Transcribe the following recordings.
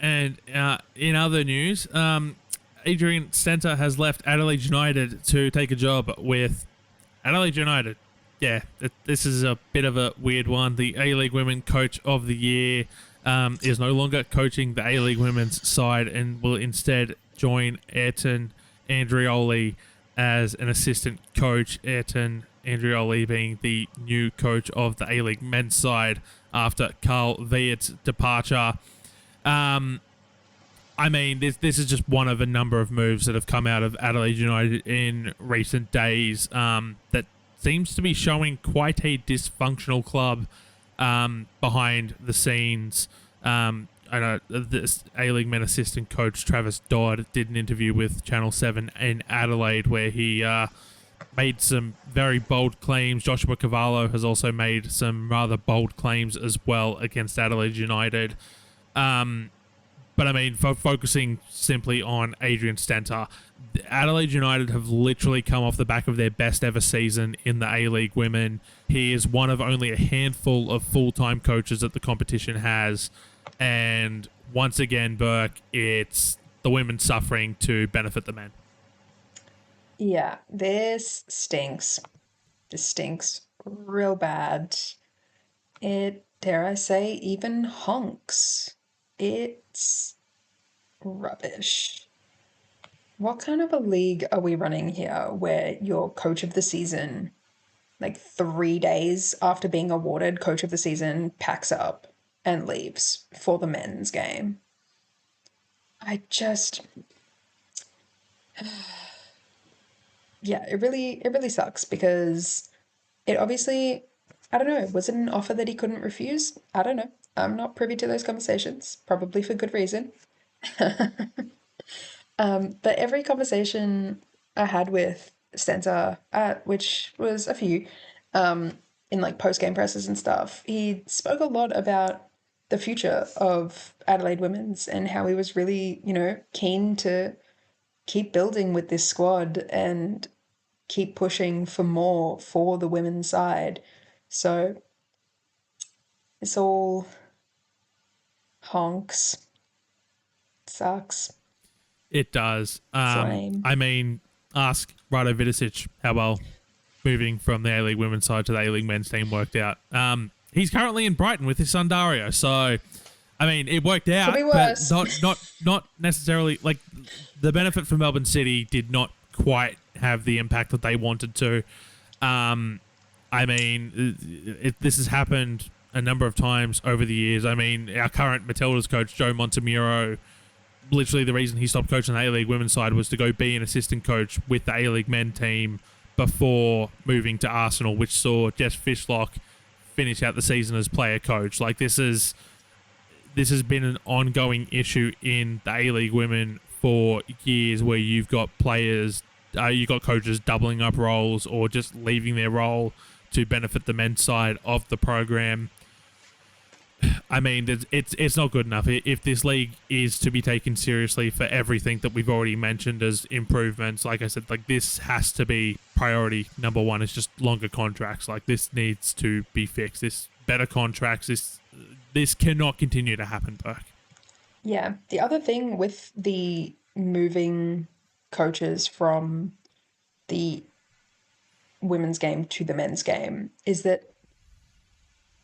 And in other news, Adrian Stenta has left Adelaide United to take a job with Adelaide United. Yeah, this is a bit of a weird one. The A-League Women Coach of the Year is no longer coaching the A-League Women's side and will instead join Ayrton Andrioli as an assistant coach. Ayrton Andrioli being the new coach of the A-League men's side after Carl Viet's departure. I mean, this is just one of a number of moves that have come out of Adelaide United in recent days that seems to be showing quite a dysfunctional club behind the scenes. I know this A-League men assistant coach Travis Dodd did an interview with Channel 7 in Adelaide where he made some very bold claims. Joshua Cavallo has also made some rather bold claims as well against Adelaide United. But I mean, focusing simply on Adrian Stenta, Adelaide United have literally come off the back of their best ever season in the A-League Women. He is one of only a handful of full-time coaches that the competition has. And once again, Burke, it's the women suffering to benefit the men. Yeah, this stinks. This stinks real bad. It, dare I say, even honks. It's rubbish. What kind of a league are we running here where your coach of the season, like 3 days after being awarded coach of the season, packs up and leaves for the men's game? I just... Yeah, it really sucks because it obviously, I don't know, was it an offer that he couldn't refuse? I don't know. I'm not privy to those conversations, probably for good reason. But every conversation I had with Stenta, which was a few, in like post-game presses and stuff, he spoke a lot about the future of Adelaide Women's and how he was really, keen to keep building with this squad and keep pushing for more for the women's side. So it's all honks. Sucks. It does. Lame. I mean, ask Rado Vidicic how well moving from the A-League women's side to the A-League men's team worked out. He's currently in Brighton with his son Dario, so I mean, it worked out, Could be worse. but not necessarily. Like, the benefit for Melbourne City did not quite have the impact that they wanted to. I mean, this has happened a number of times over the years. I mean, our current Matildas coach, Joe Montemuro, literally the reason he stopped coaching the A-League women's side was to go be an assistant coach with the A-League men team before moving to Arsenal, which saw Jess Fishlock finish out the season as player coach. Like, this has been an ongoing issue in the A-League women for years, where you've got coaches doubling up roles or just leaving their role to benefit the men's side of the program. I mean, it's not good enough. If this league is to be taken seriously for everything that we've already mentioned as improvements, like I said, like, this has to be priority number one. It's just longer contracts. Like, this needs to be fixed. This better contracts. This cannot continue to happen, Burke. Yeah. The other thing with the moving coaches from the women's game to the men's game is that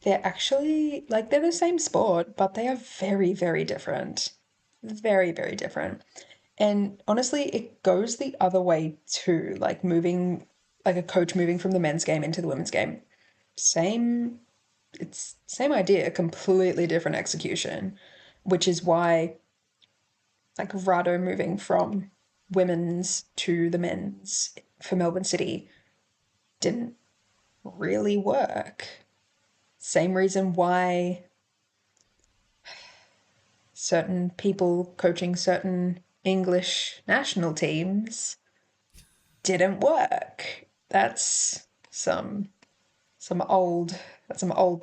they're actually, like, they're the same sport, but they are very, very different. Very, very different. And honestly, it goes the other way too. Like, a coach moving from the men's game into the women's game. Same idea, completely different execution, which is why, like, Rado moving from women's to the men's for Melbourne City didn't really work. Same reason why certain people coaching certain English national teams didn't work. That's some old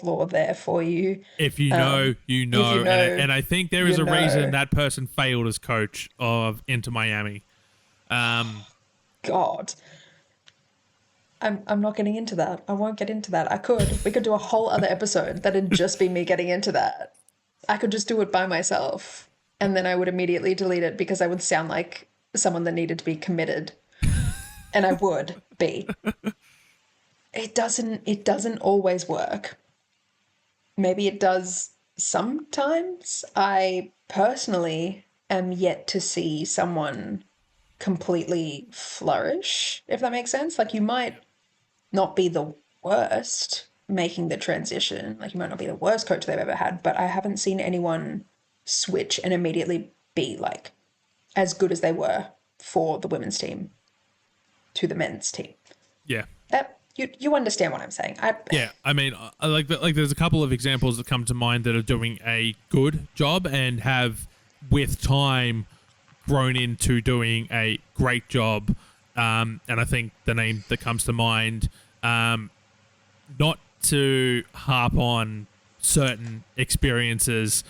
law there for you. If you know, you know. And I think there is a reason that person failed as coach of Inter Miami. God. I'm not getting into that. I won't get into that. We could do a whole other episode that'd just be me getting into that. I could just do it by myself. and then I would immediately delete it because I would sound like someone that needed to be committed, and I would be. It doesn't always work. Maybe it does sometimes. I personally am yet to see someone completely flourish, if that makes sense. Like, you might not be the worst making the transition, like, you might not be the worst coach they've ever had, but I haven't seen anyone switch and immediately be like as good as they were for the women's team to the men's team. Yeah. That you understand what I'm saying. Yeah, I mean, there's a couple of examples that come to mind that are doing a good job and have, with time, grown into doing a great job. And I think the name that comes to mind, not to harp on certain experiences,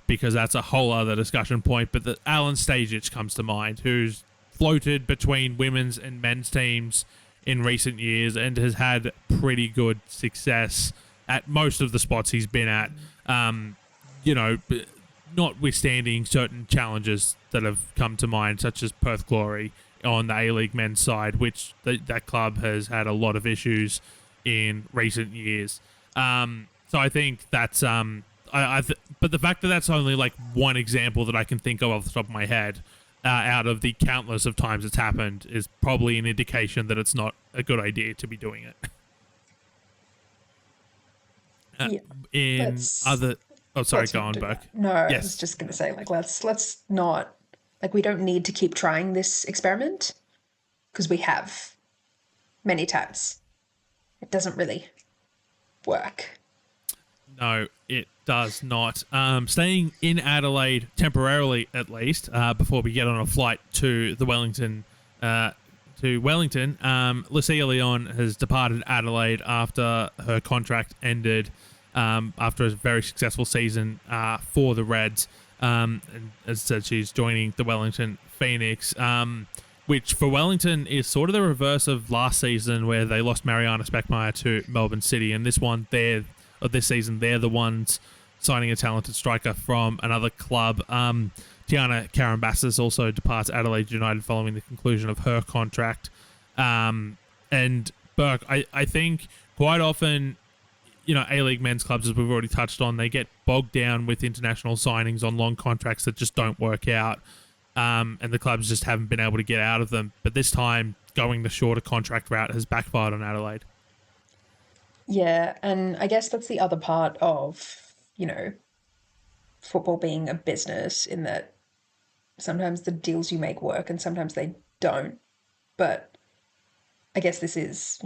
because that's a whole other discussion point, but that Alan Stajic comes to mind, who's floated between women's and men's teams in recent years and has had pretty good success at most of the spots he's been at. You know, notwithstanding certain challenges that have come to mind, such as Perth Glory on the A-League men's side, which that club has had a lot of issues in recent years. So I think that's but the fact that that's only like one example that I can think of off the top of my head, out of the countless of times it's happened, is probably an indication that it's not a good idea to be doing it. Yeah, In let's other, oh sorry, let's go not on, do Burke. that. No, I was Yes, just gonna say, like, let's not, like, we don't need to keep trying this experiment because we have many times. It doesn't really work. no, it does not. Staying in Adelaide temporarily, at least, before we get on a flight to the Wellington. Lucia Leon has departed Adelaide after her contract ended, after a very successful season for the Reds. And as I said, she's joining the Wellington Phoenix, which for Wellington is sort of the reverse of last season, where they lost Mariana Speckmeyer to Melbourne City. And this season, they're the ones signing a talented striker from another club. Tiana Karambassis also departs Adelaide United following the conclusion of her contract. And Burke, I think quite often, you know, A-League men's clubs, as we've already touched on, they get bogged down with international signings on long contracts that just don't work out. And the clubs just haven't been able to get out of them. But this time, going the shorter contract route has backfired on Adelaide. Yeah, and I guess that's the other part of, football being a business, in that sometimes the deals you make work and sometimes they don't. But I guess this is,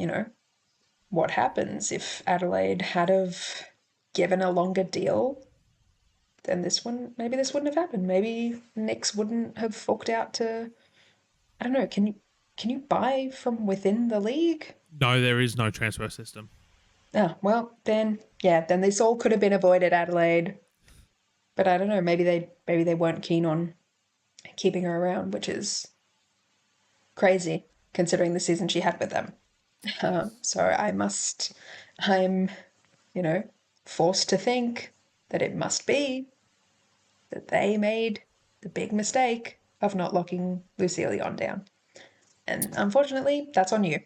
what happens if Adelaide had have given a longer deal, then this wouldn't have happened. Maybe Nix wouldn't have forked out to, I don't know, can you buy from within the league? No, there is no transfer system. Ah, well, then this all could have been avoided, Adelaide. But I don't know, maybe they weren't keen on keeping her around, which is crazy considering the season she had with them. So I'm, forced to think that it must be that they made the big mistake of not locking Lucia Leon down. And unfortunately, that's on you.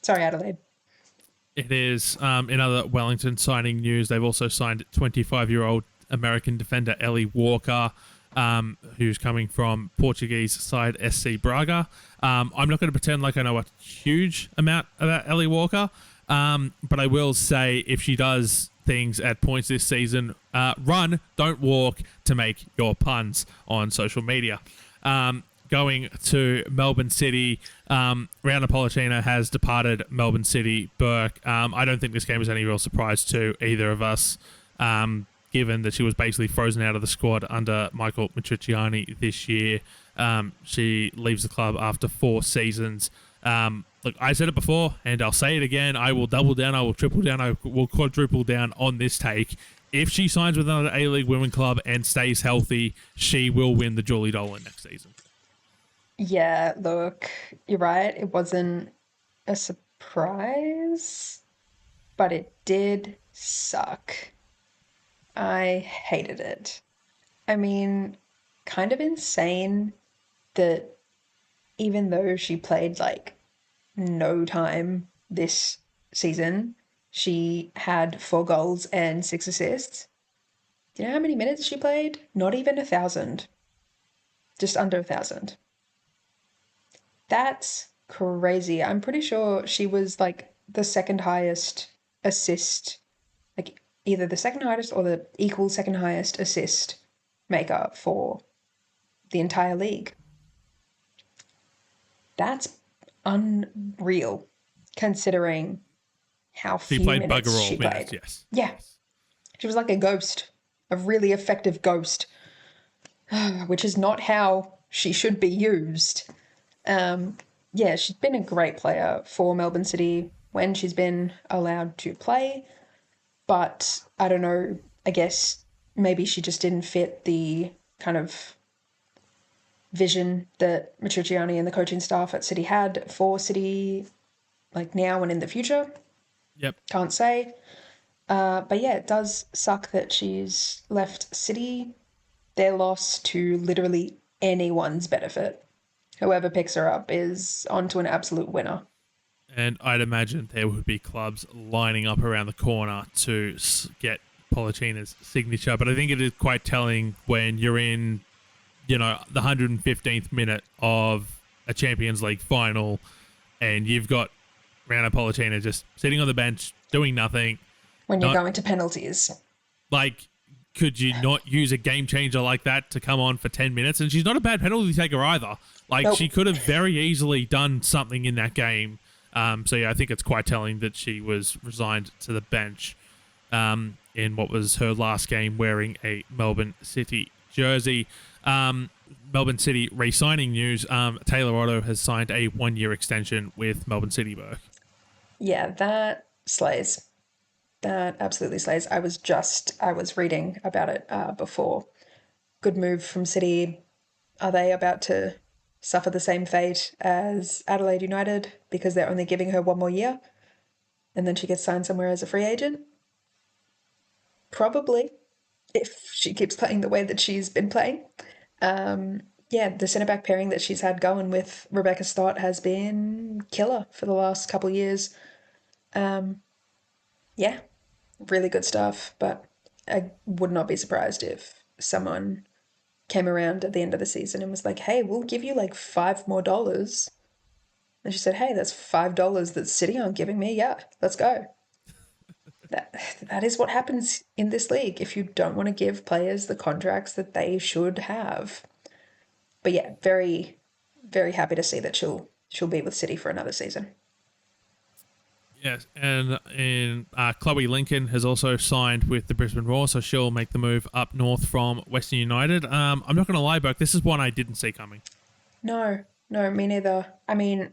Sorry, Adelaide. It is. In other Wellington signing news, they've also signed 25-year-old American defender Ellie Walker, who's coming from Portuguese side SC Braga. I'm not going to pretend like I know a huge amount about Ellie Walker, but I will say, if she does things at points this season, run, don't walk, to make your puns on social media. Going to Melbourne City, Rihanna Polichina has departed Melbourne City. Burke, I don't think this game is any real surprise to either of us, given that she was basically frozen out of the squad under Michael Matriciani this year. She leaves the club after 4 seasons. Look, I said it before, and I'll say it again. I will double down, I will triple down, I will quadruple down on this take. If she signs with another A-League women club and stays healthy, she will win the Julie Dolan next season. Yeah, look, you're right. It wasn't a surprise, but it did suck. I hated it. I mean, kind of insane that even though she played like no time this season, she had 4 goals and 6 assists. Do you know how many minutes she played? Not even 1,000. Just under 1,000. That's crazy. I'm pretty sure she was like the second highest assist, like either the second highest or the equal second highest assist maker for the entire league. That's unreal considering how She few played minutes bugger she all minutes, played. yes. Yeah, she was like a ghost, a really effective ghost, which is not how she should be used. Yeah, she's been a great player for Melbourne City when she's been allowed to play, but I don't know, I guess maybe she just didn't fit the kind of vision that Matriciani and the coaching staff at City had for City, like now and in the future. Yep. Can't say. But yeah, it does suck that she's left City. Their loss to literally anyone's benefit. Whoever picks her up is onto an absolute winner. And I'd imagine there would be clubs lining up around the corner to get Policina's signature. But I think it is quite telling when you're in, the 115th minute of a Champions League final and you've got Rana Policina just sitting on the bench doing nothing. When you're going to penalties. Like, could you not use a game changer like that to come on for 10 minutes? And she's not a bad penalty taker either. Like, nope. She could have very easily done something in that game. So, yeah, I think it's quite telling that she was resigned to the bench in what was her last game wearing a Melbourne City jersey. Melbourne City re-signing news. Taylor Otto has signed a 1-year extension with Melbourne City, Burke. Yeah, that slays. That absolutely slays. I was reading about it before. Good move from City. Are they about to suffer the same fate as Adelaide United because they're only giving her 1 more year and then she gets signed somewhere as a free agent? Probably, if she keeps playing the way that she's been playing. Yeah, the centre-back pairing that she's had going with Rebecca Stott has been killer for the last couple of years. Yeah, really good stuff, but I would not be surprised if someone came around at the end of the season and was like, hey, we'll give you like $5 more. And she said, hey, that's $5 that City aren't giving me. Yeah, let's go. That is what happens in this league if you don't want to give players the contracts that they should have. But yeah, very, very happy to see that she'll be with City for another season. Yes, and Chloe Lincoln has also signed with the Brisbane Roar, so she'll make the move up north from Western United. I'm not going to lie, Burke, this is one I didn't see coming. No, me neither. I mean,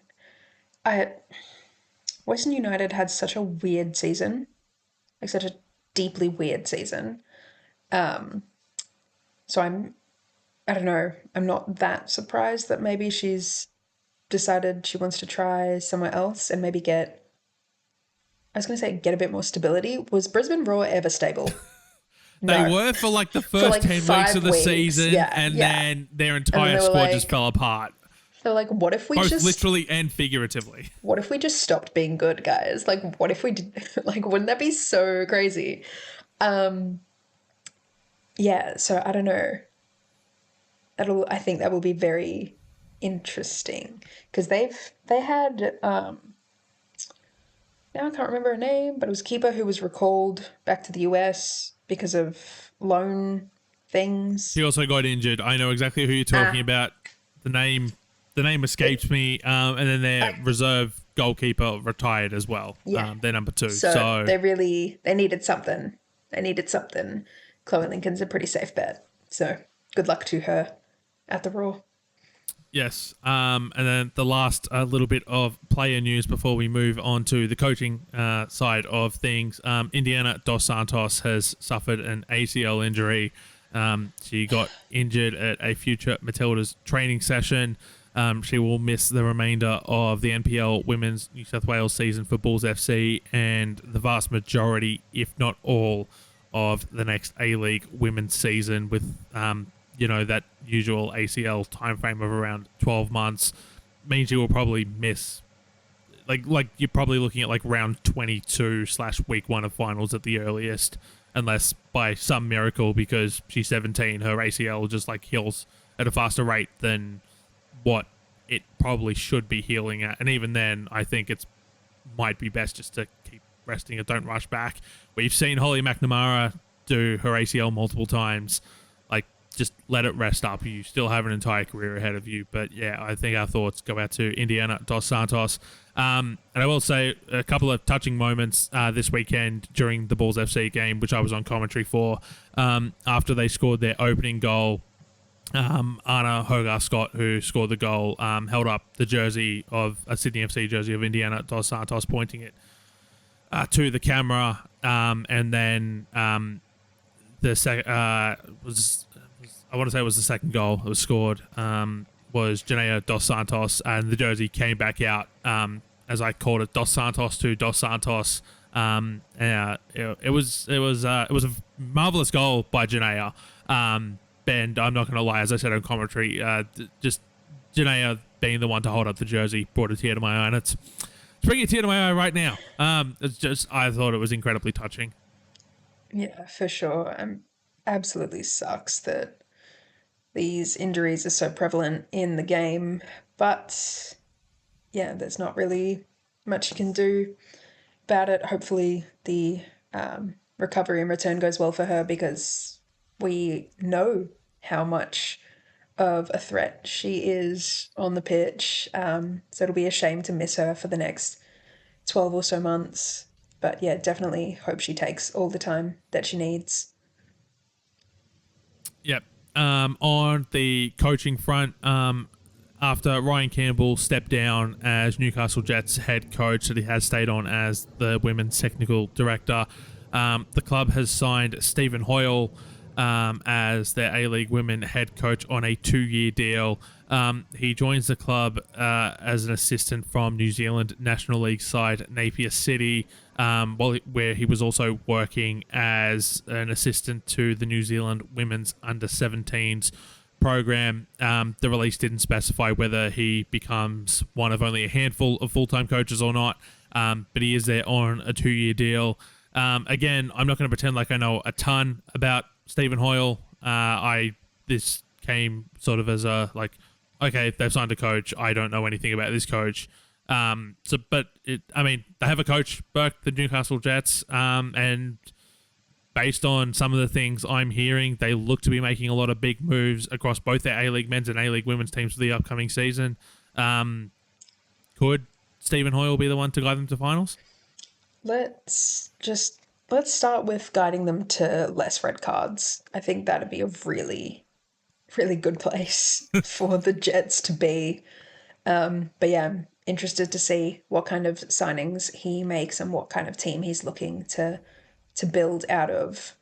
Western United had such a weird season, like such a deeply weird season. So I don't know, I'm not that surprised that maybe she's decided she wants to try somewhere else and maybe get a bit more stability. Was Brisbane Roar ever stable? They were for like the first 10 weeks of the season, then their entire squad just fell apart. They're like, what if we both literally and figuratively? What if we just stopped being good, guys? Like, what if we did? Like, wouldn't that be so crazy? Yeah. So I don't know. I think that will be very interesting because they had now I can't remember her name, but it was a keeper who was recalled back to the US because of loan things. He also got injured. I know exactly who you're talking about. The name escapes me. And then their reserve goalkeeper retired as well. Yeah. They're number 2. So they needed something. Chloe Lincoln's a pretty safe bet. So good luck to her at the Raw. Yes. And then the last little bit of player news before we move on to the coaching side of things. Indiana Dos Santos has suffered an ACL injury. She got injured at a future Matildas training session. She will miss the remainder of the NPL Women's New South Wales season for Bulls FC and the vast majority, if not all, of the next A-League Women's season with, that usual ACL time frame of around 12 months means you will probably miss like you're probably looking at like round 22 slash week 1 of finals at the earliest, unless by some miracle, because she's 17, her ACL just like heals at a faster rate than what it probably should be healing at. And even then, I think it's might be best just to keep resting it. Don't rush back. We've seen Holly McNamara do her ACL multiple times. Like, just let it rest up. You still have an entire career ahead of you. But yeah, I think our thoughts go out to Indiana Dos Santos. And I will say a couple of touching moments this weekend during the Bulls FC game, which I was on commentary for, after they scored their opening goal. Anna Hogarth-Scott, who scored the goal, held up the jersey of a Sydney FC jersey of Indiana Dos Santos, pointing it to the camera, and then I want to say it was the second goal that was scored, was Janea Dos Santos, and the jersey came back out, as I called it, Dos Santos to Dos Santos. It was a marvelous goal by Janea. And I'm not going to lie, as I said on commentary, just Janea being the one to hold up the jersey brought a tear to my eye, and it's bringing a tear to my eye right now. It's just, I thought it was incredibly touching. Yeah, for sure. Absolutely sucks that these injuries are so prevalent in the game, but yeah, there's not really much you can do about it. Hopefully, the recovery and return goes well for her, because we know how much of a threat she is on the pitch. So it'll be a shame to miss her for the next 12 or so months. But yeah, definitely hope she takes all the time that she needs. Yep. On the coaching front, after Ryan Campbell stepped down as Newcastle Jets head coach, that he has stayed on as the women's technical director, the club has signed Stephen Hoyle as their A-League women head coach on a 2-year deal. He joins the club as an assistant from New Zealand National League side Napier City, where he was also working as an assistant to the New Zealand women's under-17s program. The release didn't specify whether he becomes one of only a handful of full-time coaches or not, but he is there on a 2-year deal. Again, I'm not going to pretend like I know a ton about Stephen Hoyle. This came sort of as a like, okay, they've signed a coach. I don't know anything about this coach. They have a coach, Burke, the Newcastle Jets, and based on some of the things I'm hearing, they look to be making a lot of big moves across both their A-League men's and A-League women's teams for the upcoming season. Could Stephen Hoyle be the one to guide them to finals? Let's start with guiding them to less red cards. I think that'd be a really, really good place for the Jets to be. But yeah, I'm interested to see what kind of signings he makes and what kind of team he's looking to build out of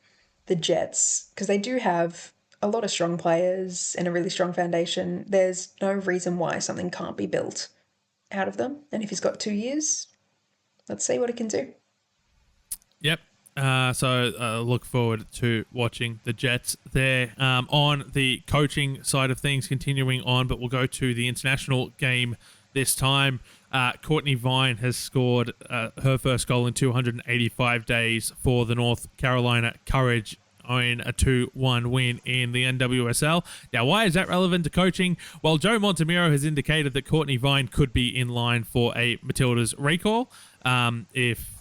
the Jets, because they do have a lot of strong players and a really strong foundation. There's no reason why something can't be built out of them. And if he's got 2 years, let's see what he can do. Yep. So look forward to watching the Jets there. On the coaching side of things, continuing on, but we'll go to the international game this time. Courtney Vine has scored her first goal in 285 days for the North Carolina Courage in a 2-1 win in the NWSL. Now, why is that relevant to coaching? Well, Joe Montemiro has indicated that Courtney Vine could be in line for a Matildas recall if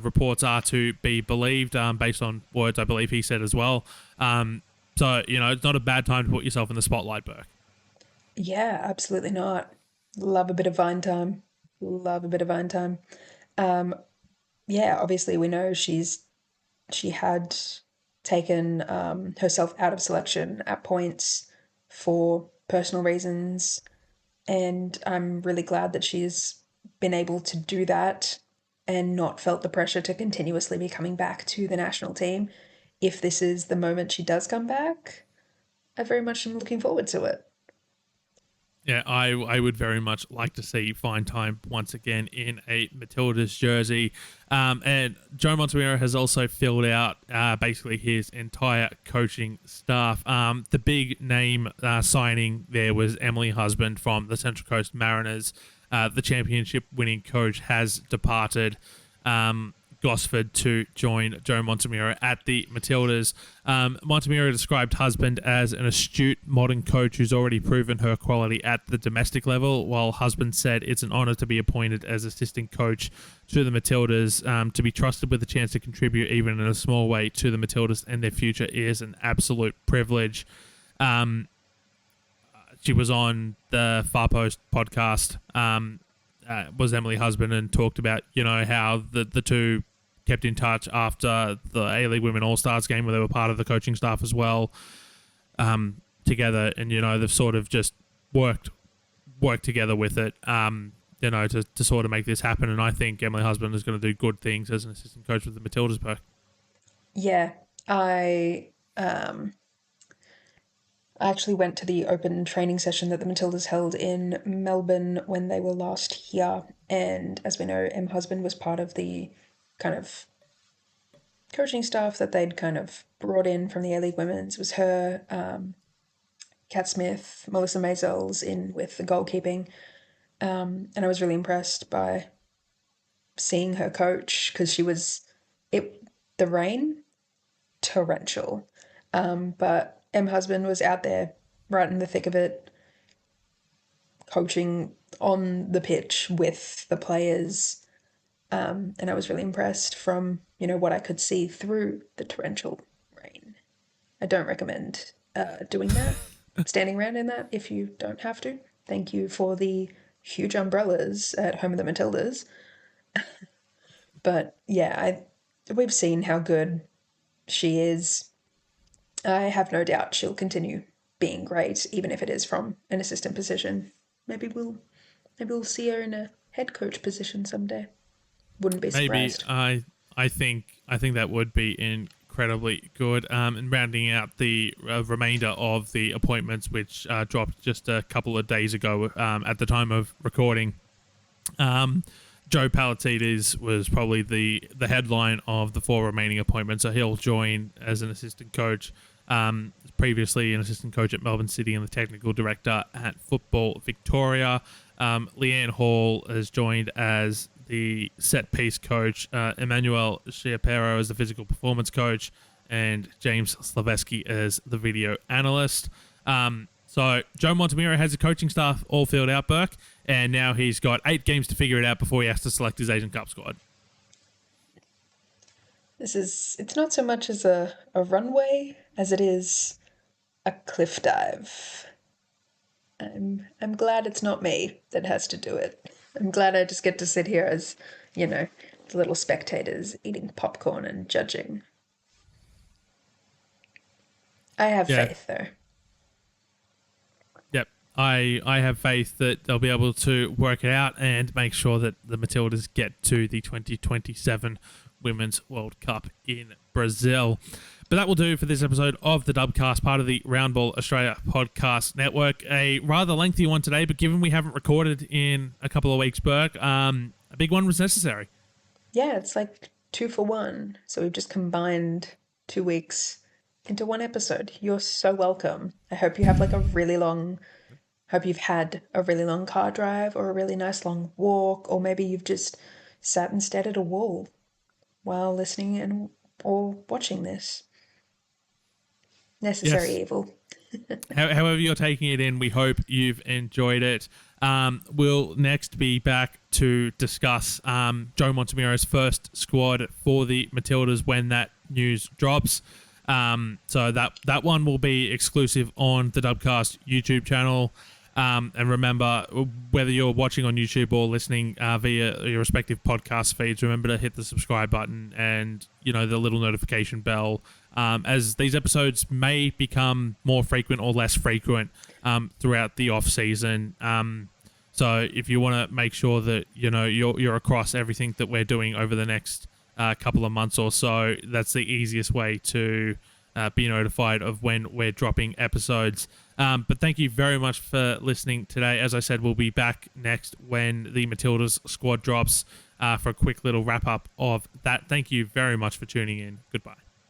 reports are to be believed, based on words I believe he said as well. So, it's not a bad time to put yourself in the spotlight, Burke. Yeah, absolutely not. Love a bit of Vine time. Love a bit of Vine time. Yeah, obviously we know she had taken herself out of selection at points for personal reasons, and I'm really glad that she's been able to do that and not felt the pressure to continuously be coming back to the national team. If this is the moment she does come back, I very much am looking forward to it. Yeah, I would very much like to see Fine Time once again in a Matildas jersey. And Joe Montemiro has also filled out basically his entire coaching staff. The big name signing there was Emily Husband from the Central Coast Mariners. The championship winning coach has departed Gosford to join Joe Montemiro at the Matildas. Montemiro described Husband as an astute modern coach who's already proven her quality at the domestic level, while Husband said it's an honour to be appointed as assistant coach to the Matildas. To be trusted with a chance to contribute even in a small way to the Matildas and their future is an absolute privilege. She was on the Far Post podcast, was Emily Husband, and talked about, how the two kept in touch after the A-League Women All-Stars game where they were part of the coaching staff as well, together. And, they've sort of just worked together with it, to sort of make this happen. And I think Emily Husband is going to do good things as an assistant coach with the Matildas, Perk. Yeah, I actually went to the open training session that the Matildas held in Melbourne when they were last here. And as we know, Em Husband was part of the kind of coaching staff that they'd kind of brought in from the A-League Women's. It was her, Kat Smith, Melissa Maisels in with the goalkeeping. And I was really impressed by seeing her coach because the rain, torrential. But Em Husband was out there right in the thick of it, coaching on the pitch with the players. And I was really impressed from, what I could see through the torrential rain. I don't recommend doing that, standing around in that if you don't have to. Thank you for the huge umbrellas at Home of the Matildas. But yeah, we've seen how good she is. I have no doubt she'll continue being great, even if it is from an assistant position. Maybe we'll see her in a head coach position someday. Wouldn't be surprised. Maybe. I think that would be incredibly good. And rounding out the remainder of the appointments, which dropped just a couple of days ago at the time of recording, Joe Palatides was probably the headline of the 4 remaining appointments. So he'll join as an assistant coach. Previously an assistant coach at Melbourne City and the technical director at Football Victoria. Leanne Hall has joined as the set-piece coach, Emmanuel Schiapero as the physical performance coach, and James Slaveski as the video analyst. So Joe Montemiro has a coaching staff all filled out, Burke, and now he's got 8 games to figure it out before he has to select his Asian Cup squad. It's not so much as a runway as it is a cliff dive. I'm glad it's not me that has to do it. I'm glad I just get to sit here as, the little spectators eating popcorn and judging. I have faith, though. Yep. I have faith that they'll be able to work it out and make sure that the Matildas get to the 2027 Women's World Cup in Brazil. But that will do for this episode of the Dubcast, part of the Roundball Australia Podcast Network. A rather lengthy one today, but given we haven't recorded in a couple of weeks, Burke, a big one was necessary. Yeah, it's like 2 for 1. So we've just combined 2 weeks into one episode. You're so welcome. I hope you have hope you've had a really long car drive or a really nice long walk, or maybe you've just sat and stared at a wall while listening or watching this. Necessary evil. However you're taking it in, we hope you've enjoyed it. We'll next be back to discuss Joe Montemiro's first squad for the Matildas when that news drops. So that one will be exclusive on the Dubcast YouTube channel. And remember, whether you're watching on YouTube or listening via your respective podcast feeds, remember to hit the subscribe button and, the little notification bell, as these episodes may become more frequent or less frequent throughout the off season. So if you want to make sure that, you're across everything that we're doing over the next couple of months or so, that's the easiest way to be notified of when we're dropping episodes. But thank you very much for listening today. As I said, we'll be back next when the Matildas squad drops for a quick little wrap up of that. Thank you very much for tuning in. Goodbye.